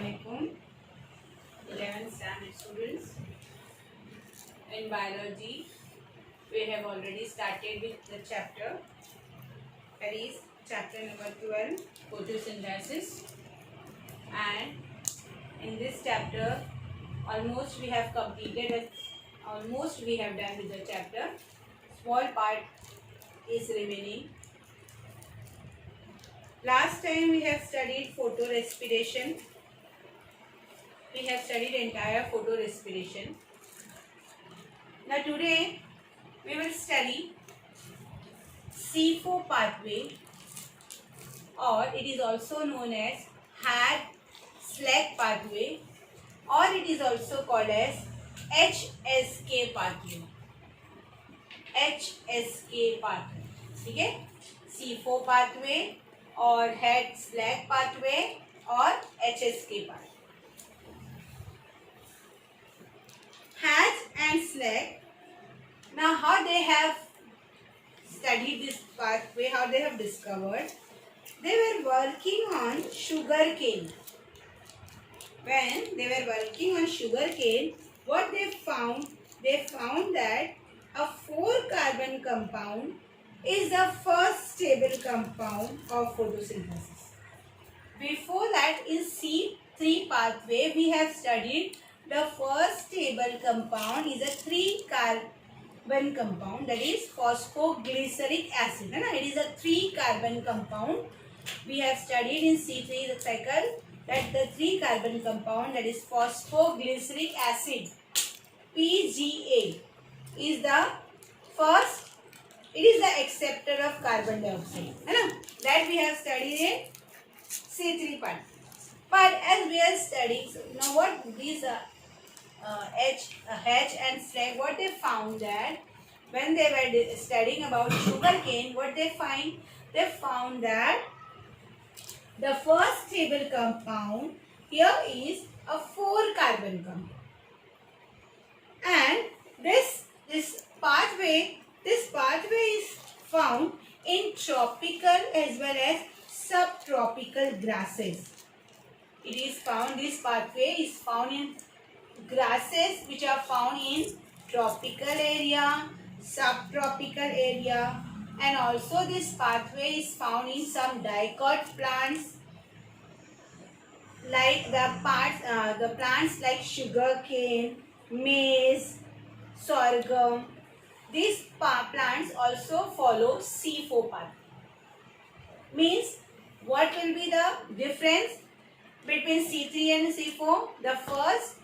Assalamualaikum 11th standard students. In biology, we have already started with the chapter, that is chapter number 12, photosynthesis. And in this chapter, almost we have completed, almost we have done with the chapter. Small part is remaining. Last time we have studied photorespiration. We have studied entire photorespiration. Now today we will study C4 pathway, or it is also known as Hague-Slack pathway, or it is also called as HSK pathway. HSK pathway. ठीक है, C4 pathway or Hague-Slack pathway or HSK pathway. Hague and Slack. Now, how they have studied this pathway, how they have discovered? They were working on sugarcane. When they were working on sugarcane, what they found? They found that a 4-carbon compound is the first stable compound of photosynthesis. Before that, in C3 pathway, we have studied the first stable compound is a 3-carbon compound, that is phosphoglyceric acid. It is a 3-carbon compound. We have studied in C3 cycle that the 3-carbon compound, that is phosphoglyceric acid, PGA, is the first. It is the acceptor of carbon dioxide. That we have studied in C3 part. But as we are studying, so now what these Hague and Slack, what they found that when they were studying about sugarcane, what they find? They found that the first stable compound here is a 4-carbon compound, and this pathway is found in tropical as well as subtropical grasses. It is found, this pathway is found in grasses which are found in tropical area, subtropical area, and also this pathway is found in some dicot plants, like the plants like sugarcane, maize, sorghum. These plants also follow C4 pathway. Means what will be the difference between C3 and C4? The first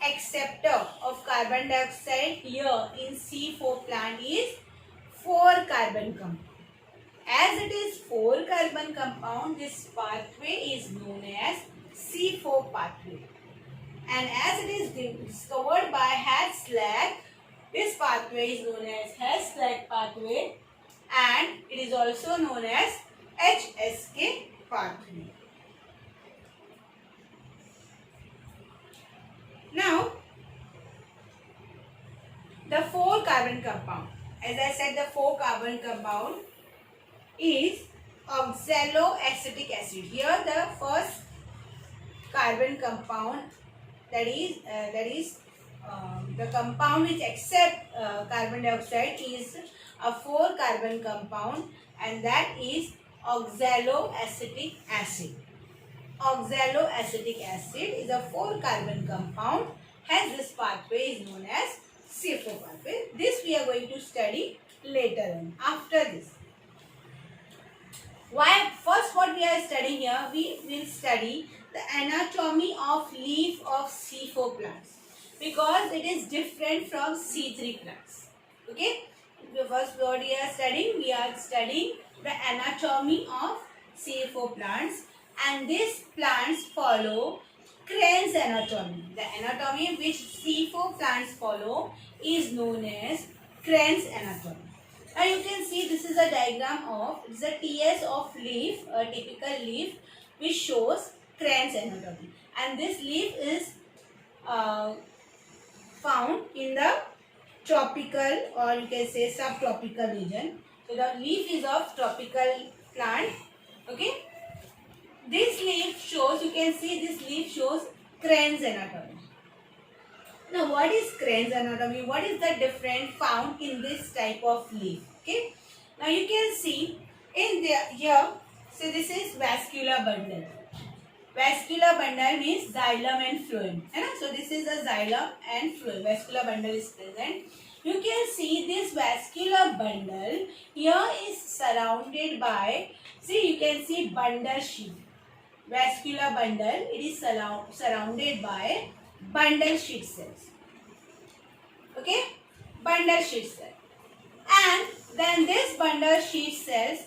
acceptor of carbon dioxide here in C4 plant is 4-carbon compound. As it is 4-carbon compound, this pathway is known as C4 pathway. And as it is discovered by Hague-Slack, this pathway is known as Hague-Slack pathway, and it is also known as HSK pathway. Now, the 4-carbon compound. As I said, the 4-carbon compound is oxaloacetic acid. Here, the first carbon compound, that is the compound which accepts carbon dioxide, is a 4-carbon compound, and that is oxaloacetic acid. Oxaloacetic acid is a 4-carbon compound. Hence, this pathway is known as C4 pathway. This we are going to study later on, after this. Why? First, what we are studying here, we will study the anatomy of leaf of C4 plants, because it is different from C3 plants. Okay? The first what we are studying the anatomy of C4 plants, and these plants follow Crane's anatomy. The anatomy which C4 plants follow is known as Crane's anatomy. Now you can see this is a diagram of, it's a TS of leaf, a typical leaf, which shows Crane's anatomy. And this leaf is found in the tropical, or you can say subtropical region. So the leaf is of tropical plant. Okay. This leaf shows, you can see this leaf shows crane's anatomy. Now what is crane's anatomy? What is the difference found in this type of leaf? Okay. Now you can see in the here, so this is vascular bundle. Vascular bundle means xylem and phloem. So this is a xylem and phloem. Vascular bundle is present. You can see this vascular bundle here is surrounded by, see you can see bundle sheath. Vascular bundle, it is surrounded by bundle sheath cells. Okay, bundle sheath cell. And then this bundle sheath cells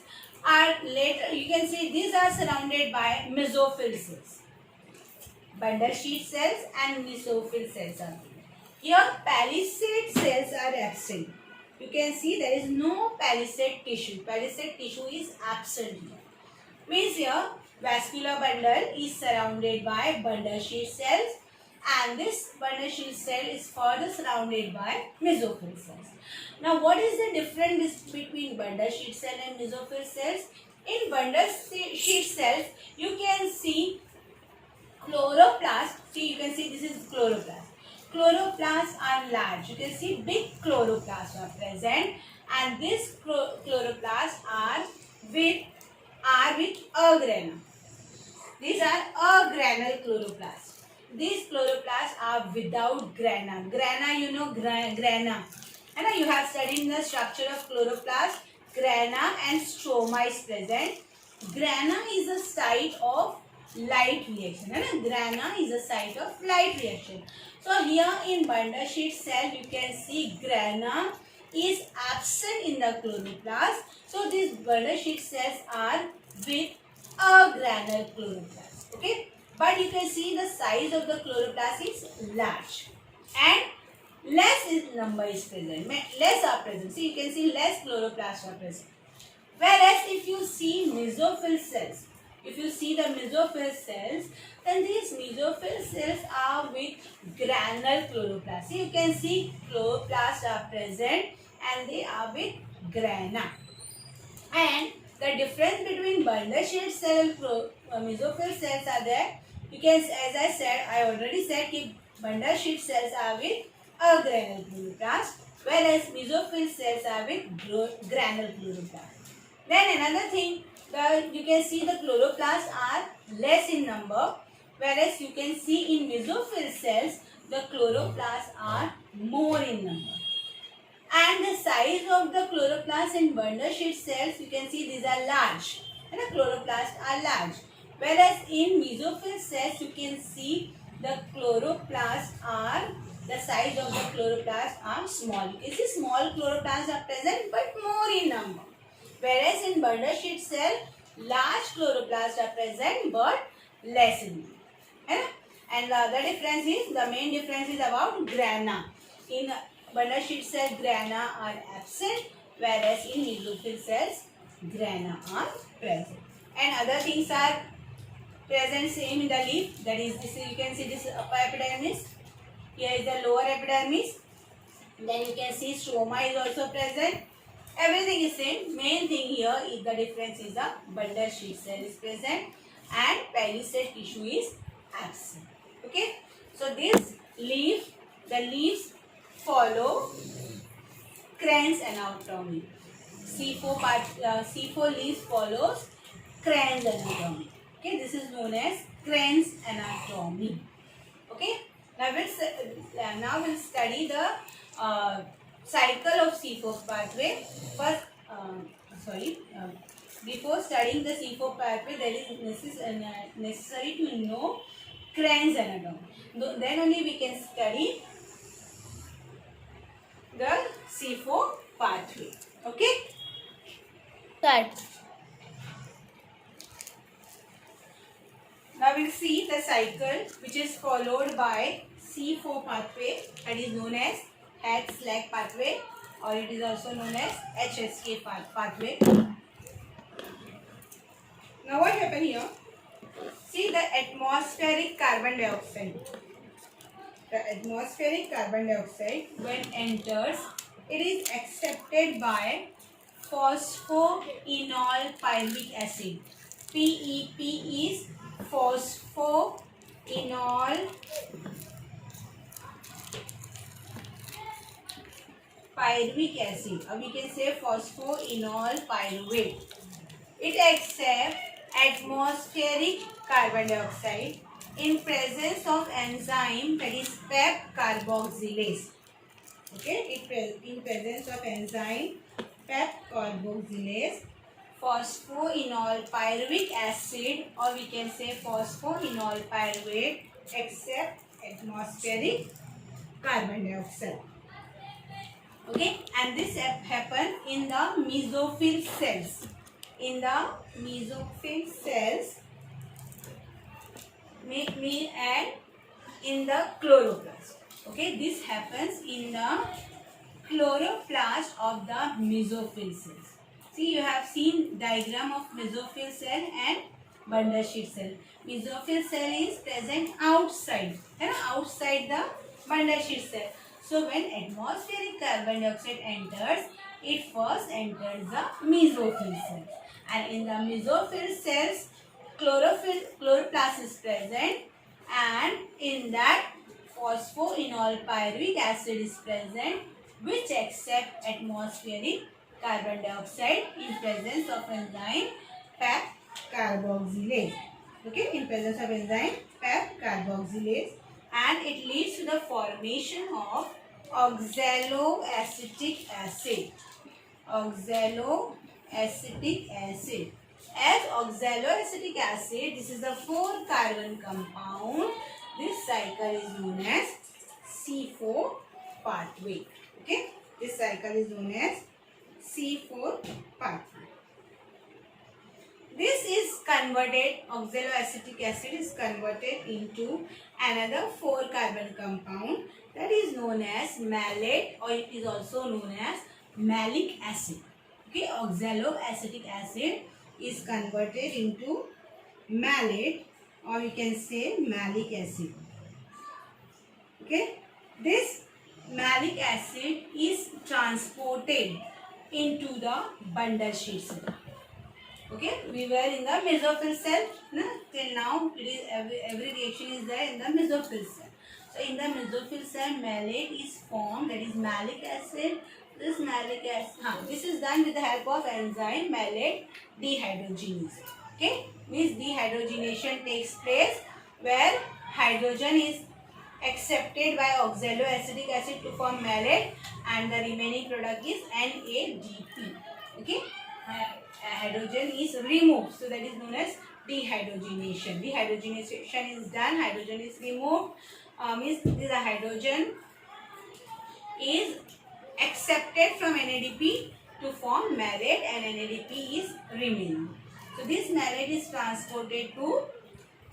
are later, you can see these are surrounded by mesophyll cells. Bundle sheath cells and mesophyll cells are there. Here palisade cells are absent. You can see there is no palisade tissue. Palisade tissue is absent here. Means here vascular bundle is surrounded by bundle sheath cells, and this bundle sheath cell is further surrounded by mesophyll cells. Now what is the difference between bundle sheath cell and mesophyll cells? In bundle sheath cells you can see chloroplast. See, you can see this is chloroplast. Chloroplasts are large. You can see big chloroplasts are present, and these chloroplasts are with agrana. These are agranal chloroplasts. These chloroplasts are without grana. Grana, you know, grana. And you have studied the structure of chloroplast. Grana and stroma is present. Grana is a site of light reaction. Grana is a site of light reaction. So here in bundle sheath cell you can see grana is absent in the chloroplast. So these bundle sheath cells are with agranal chloroplast. Okay, but you can see the size of the chloroplast is large and less number is present. Less are present. See, you can see less chloroplasts are present. Whereas if you see mesophyll cells, if you see the mesophyll cells, then these mesophyll cells are with granule chloroplast. See, you can see chloroplasts are present and they are with grana. And the difference between bundle sheath cell and mesophyll cells are there. You can, as I said, I already said that bundle sheath cells are with agranule chloroplast, whereas mesophyll cells are with granule chloroplast. Then another thing, you can see the chloroplasts are less in number, whereas you can see in mesophyll cells the chloroplasts are more in number. And the size of the chloroplasts in bundle sheath cells, you can see these are large, and the chloroplasts are large. Whereas in mesophyll cells, you can see the chloroplasts are, the size of the chloroplasts are small. You can see small chloroplasts are present but more in number. Whereas in bundle sheath cell, large chloroplasts are present but less in number. And the other difference is, the main difference is about grana. In bundle sheath cell, grana are absent, whereas in mesophyll cells, grana are present. And other things are present same in the leaf. That is, this, you can see this upper epidermis. Here is the lower epidermis. Then you can see stroma is also present. Everything is same. Main thing here is the difference is the bundle sheath cell is present and palisade tissue is absent. Okay. So this leaf, the leaves follow crane's anatomy. C4 leaves follows crane's anatomy. Okay. This is known as crane's anatomy. Okay. Now we'll study the cycle of C4 pathway. First, before studying the C4 pathway, there is necessary to know crane's anatomy. Then only we can study the C4 pathway. Okay? Start. Now we'll see the cycle which is followed by C4 pathway, that is known as Hatch-Slack pathway, or it is also known as HSK pathway. Now what happened here? See the atmospheric carbon dioxide. The atmospheric carbon dioxide, when enters, it is accepted by phosphoenol pyric acid. PEP is phosphoenol pyruvic acid, or we can say phosphoenol pyruvate. It accepts atmospheric carbon dioxide in presence of enzyme that is PEP carboxylase. Okay, in presence of enzyme PEP carboxylase, phosphoenol pyruvic acid, or we can say phosphoenol pyruvate, accept atmospheric carbon dioxide. Okay, and this happen in the mesophyll cells. In the mesophyll cells, and in the chloroplast. Okay, this happens in the chloroplast of the mesophyll cells. See, you have seen diagram of mesophyll cell and bundle sheet cell. Mesophyll cell is present outside, outside the bundle sheet cell. So when atmospheric carbon dioxide enters, it first enters the mesophyll cell, and in the mesophyll cells, chloroplast is present, and in that phosphoenol pyruvic acid is present, which accept atmospheric carbon dioxide in presence of enzyme PEP carboxylase. Okay, in presence of enzyme PEP carboxylase, and it leads to the formation of oxaloacetic acid. Oxaloacetic acid. As oxaloacetic acid, this is a 4-carbon compound. This cycle is known as C4 pathway. Okay, this cycle is known as C4 pathway. This is converted, oxaloacetic acid is converted into another 4-carbon compound that is known as malate, or it is also known as malic acid. Okay, oxaloacetic acid is converted into malate, or you can say malic acid. Okay, this malic acid is transported into the bundle sheet cell. Okay, we were in the mesophyll cell. Till now, it is every reaction is there in the mesophyll cell. So in the mesophyll cell, malate is formed, that is malic acid. This malic acid, this is done with the help of enzyme malate dehydrogenase. Okay, means dehydrogenation takes place where hydrogen is accepted by oxaloacetic acid to form malate, and the remaining product is NADP. Okay, hydrogen is removed, so that is known as dehydrogenation. Dehydrogenation is done, hydrogen is removed, means the hydrogen is accepted from NADP to form malate, and NADP is remaining. So this malate is transported to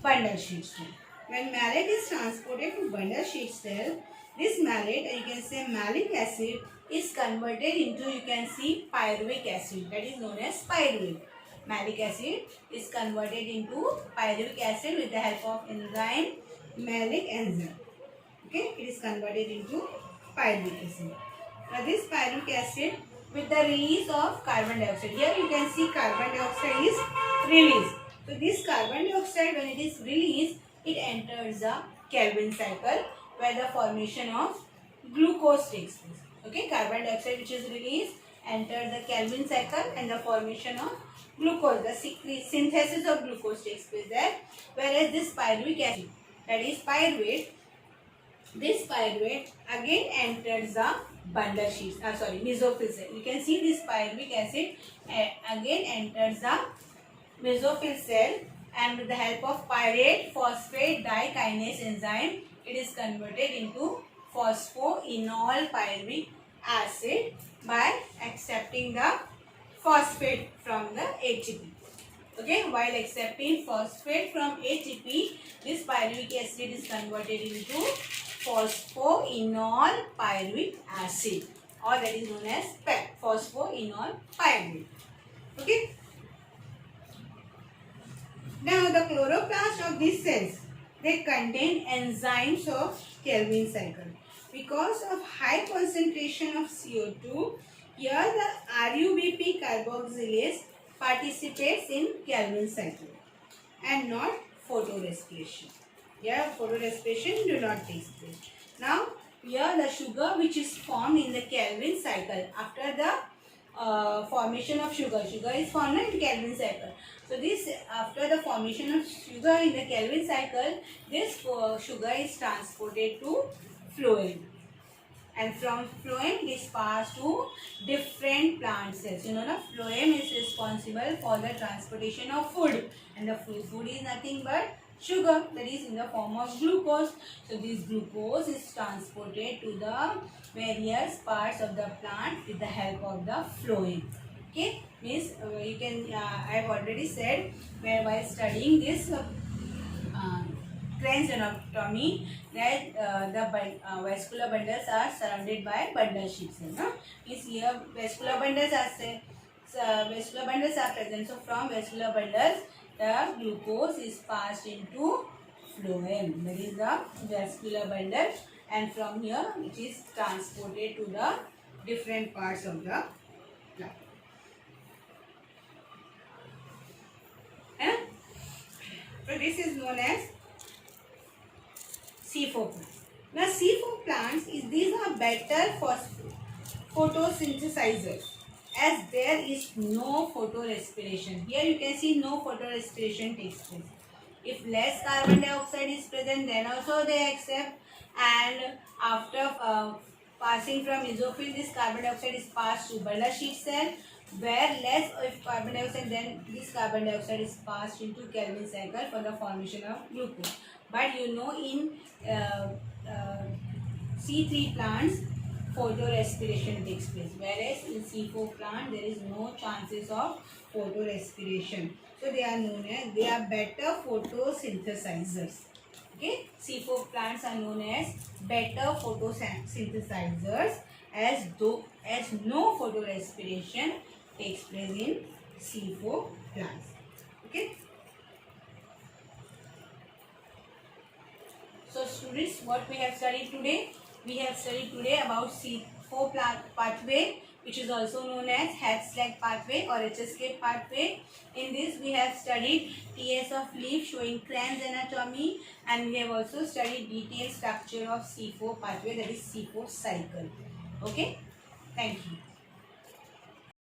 bundle sheet cell. When malate is transported to bundle sheet cell, this malate, or you can say malic acid, is converted into, you can see, pyruvic acid, that is known as pyruvate. Malic acid is converted into pyruvic acid with the help of enzyme malic enzyme. Okay, it is converted into pyruvic acid. Now this pyruvic acid, with the release of carbon dioxide, here you can see carbon dioxide is released. So this carbon dioxide, when it is released, it enters the Calvin cycle, where the formation of glucose takes place. Okay, carbon dioxide which is released enters the Calvin cycle, and the formation of glucose, the synthesis of glucose takes place there. Whereas this pyruvic acid, that is pyruvate, this pyruvate again enters the bundle sheet, mesophyll cell. You can see this pyruvic acid again enters the mesophyll cell, and with the help of pyrate phosphate dikinase enzyme, it is converted into phosphoenol pyruvic acid by accepting the phosphate from the ATP. Okay, while accepting phosphate from ATP, this pyruvic acid is converted into phosphoenol pyruvic acid, or that is known as PEP, phosphoenol pyruvate. Okay. Now the chloroplast of these cells, they contain enzymes of Calvin cycle. Because of high concentration of CO2, here the RUBP carboxylase participates in Calvin cycle and not photorespiration. Here photorespiration do not take place. Now here the sugar which is formed in the Calvin cycle after the formation of sugar is formed in Calvin cycle. So this after the formation of sugar in the Calvin cycle, this sugar is transported to phloem, and from phloem it is passed to different plant cells. You know, the phloem is responsible for the transportation of food, and the food is nothing but sugar, that is in the form of glucose. So this glucose is transported to the various parts of the plant with the help of the phloem. Okay, means you can I have already said where while studying this Kranz anatomy that the vascular bundles are surrounded by bundle sheets. Means here vascular bundles are vascular bundles are present. So from vascular bundles the glucose is passed into phloem. That is the vascular bundle, and from here it is transported to the different parts of the plant. So this is known as C4 plants. Now C4 plants these are better for photosynthesizers as there is no photorespiration. Here you can see no photorespiration takes place. If less carbon dioxide is present, then also they accept, and after passing from mesophyll, this carbon dioxide is passed to bundle sheet cell, where less of carbon dioxide, then this carbon dioxide is passed into Calvin cycle for the formation of glucose. But you know, in C3 plants photorespiration takes place, whereas in C4 plant there is no chances of photorespiration. So they are known as, they are better photosynthesizers. Okay, C4 plants are known as better photosynthesizers as no photorespiration takes place in C4 plants. Okay. So students, what we have studied today? We have studied today about C4 pathway, which is also known as Hertzsprung pathway or HSK pathway. In this we have studied TS of leaf showing Kranz anatomy, and we have also studied detailed structure of C4 pathway, that is C4 cycle. Okay, thank you.